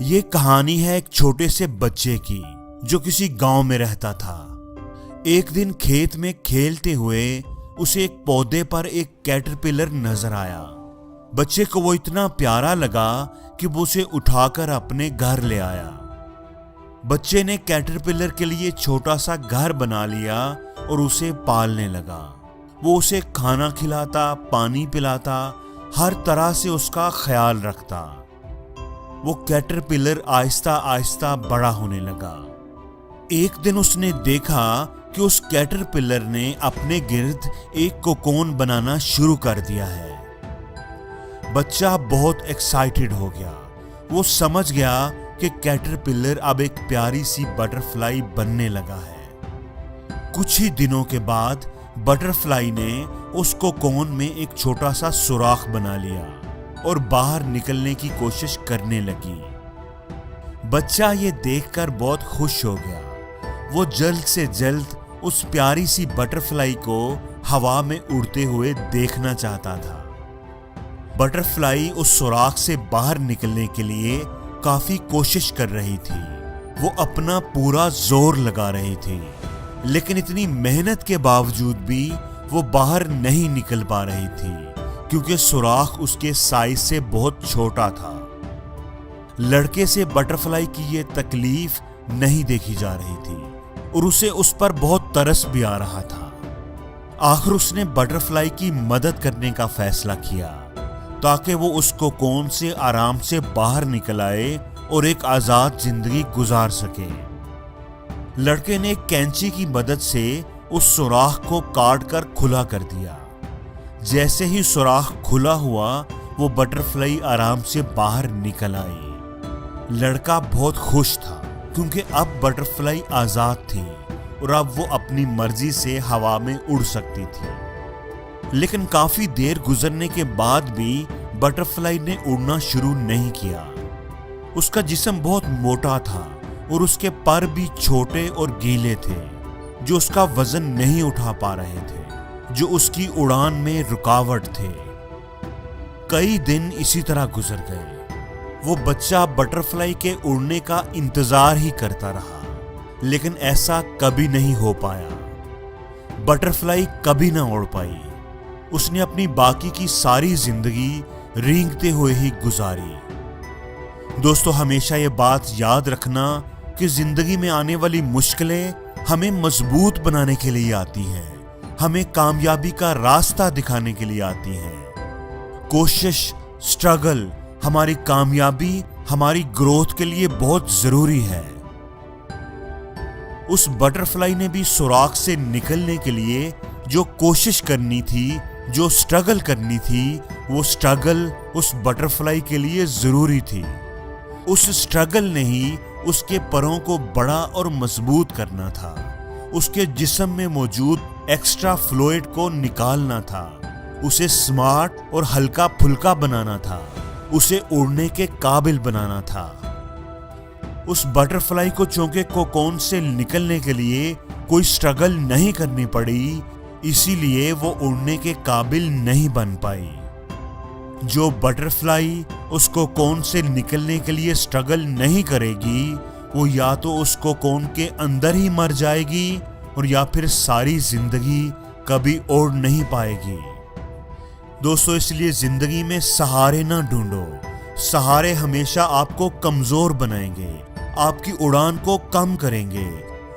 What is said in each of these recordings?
ये कहानी है एक छोटे से बच्चे की जो किसी गांव में रहता था। एक दिन खेत में खेलते हुए उसे एक पौधे पर एक कैटरपिलर नजर आया। बच्चे को वो इतना प्यारा लगा कि वो उसे उठाकर अपने घर ले आया। बच्चे ने कैटरपिलर के लिए छोटा सा घर बना लिया और उसे पालने लगा। वो उसे खाना खिलाता, पानी पिलाता, हर तरह से उसका ख्याल रखता। वो कैटरपिलर आहिस्ता आहिस्ता बड़ा होने लगा। एक दिन उसने देखा कि उस कैटरपिलर ने अपने गिर्द एक कोकोन बनाना शुरू कर दिया है। बच्चा बहुत एक्साइटेड हो गया। वो समझ गया कि कैटरपिलर अब एक प्यारी सी बटरफ्लाई बनने लगा है। कुछ ही दिनों के बाद बटरफ्लाई ने उस कोकोन में एक छोटा सा सुराख बना लिया और बाहर निकलने की कोशिश करने लगी। बच्चा ये देखकर बहुत खुश हो गया। वो जल्द से जल्द उस प्यारी सी बटरफ्लाई को हवा में उड़ते हुए देखना चाहता था। बटरफ्लाई उस सुराख से बाहर निकलने के लिए काफी कोशिश कर रही थी। वो अपना पूरा जोर लगा रही थी, लेकिन इतनी मेहनत के बावजूद भी वो बाहर नहीं निकल पा रही थी क्योंकि सुराख उसके साइज से बहुत छोटा था। लड़के से बटरफ्लाई की ये तकलीफ नहीं देखी जा रही थी और उसे उस पर बहुत तरस भी आ रहा था। आखिर उसने बटरफ्लाई की मदद करने का फैसला किया ताकि वो उस कोकोन से आराम से बाहर निकल आए और एक आजाद जिंदगी गुजार सके। लड़के ने एक कैंची की मदद से उस सुराख को काटकर खुला कर दिया। जैसे ही सुराख खुला हुआ वो बटरफ्लाई आराम से बाहर निकल आई। लड़का बहुत खुश था क्योंकि अब बटरफ्लाई आजाद थी और अब वो अपनी मर्जी से हवा में उड़ सकती थी। लेकिन काफी देर गुजरने के बाद भी बटरफ्लाई ने उड़ना शुरू नहीं किया। उसका जिस्म बहुत मोटा था और उसके पर भी छोटे और गीले थे जो उसका वजन नहीं उठा पा रहे थे, जो उसकी उड़ान में रुकावट थे। कई दिन इसी तरह गुजर गए। वो बच्चा बटरफ्लाई के उड़ने का इंतजार ही करता रहा, लेकिन ऐसा कभी नहीं हो पाया। बटरफ्लाई कभी ना उड़ पाई। उसने अपनी बाकी की सारी जिंदगी रेंगते हुए ही गुजारी। दोस्तों, हमेशा ये बात याद रखना कि जिंदगी में आने वाली मुश्किलें हमें मजबूत बनाने के लिए आती हैं, हमें कामयाबी का रास्ता दिखाने के लिए आती हैं। कोशिश, स्ट्रगल हमारी कामयाबी, हमारी ग्रोथ के लिए बहुत जरूरी है। उस बटरफ्लाई ने भी सुराख से निकलने के लिए जो कोशिश करनी थी, जो स्ट्रगल करनी थी, वो स्ट्रगल उस बटरफ्लाई के लिए जरूरी थी। उस स्ट्रगल ने ही उसके परों को बड़ा और मजबूत करना था। उसके जिस्म में मौजूद एक्स्ट्रा फ्लूइड को निकालना था। उसे स्मार्ट और हल्का फुल्का बनाना था। उसे उड़ने के काबिल बनाना था। उस बटरफ्लाई को चूंकि कोकोन से निकलने के लिए कोई स्ट्रगल नहीं करनी पड़ी, इसीलिए वो उड़ने के काबिल नहीं बन पाई। जो बटरफ्लाई उस कोकोन से निकलने के लिए स्ट्रगल नहीं करेगी, वो या तो उस कोकोन के अंदर ही मर जाएगी और या फिर सारी जिंदगी कभी उड़ नहीं पाएगी। दोस्तों, इसलिए जिंदगी में सहारे ना ढूंढो। सहारे हमेशा आपको कमजोर बनाएंगे, आपकी उड़ान को कम करेंगे।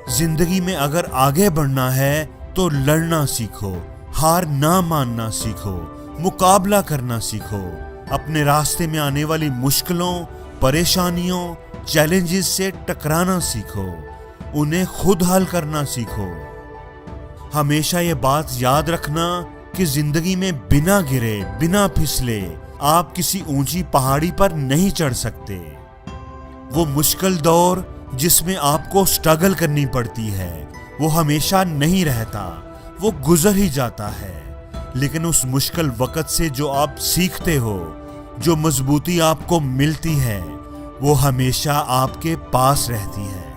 जिंदगी में अगर आगे बढ़ना है तो लड़ना सीखो, हार ना मानना सीखो, मुकाबला करना सीखो। अपने रास्ते में आने वाली मुश्किलों, परेशानियों, चैलेंजेस से टकराना सीखो, उन्हें खुद हल करना सीखो। हमेशा ये बात याद रखना कि जिंदगी में बिना गिरे, बिना फिसले आप किसी ऊंची पहाड़ी पर नहीं चढ़ सकते। वो मुश्किल दौर जिसमें आपको स्ट्रगल करनी पड़ती है, वो हमेशा नहीं रहता, वो गुजर ही जाता है। लेकिन उस मुश्किल वक्त से जो आप सीखते हो, जो मजबूती आपको मिलती है, वो हमेशा आपके पास रहती है।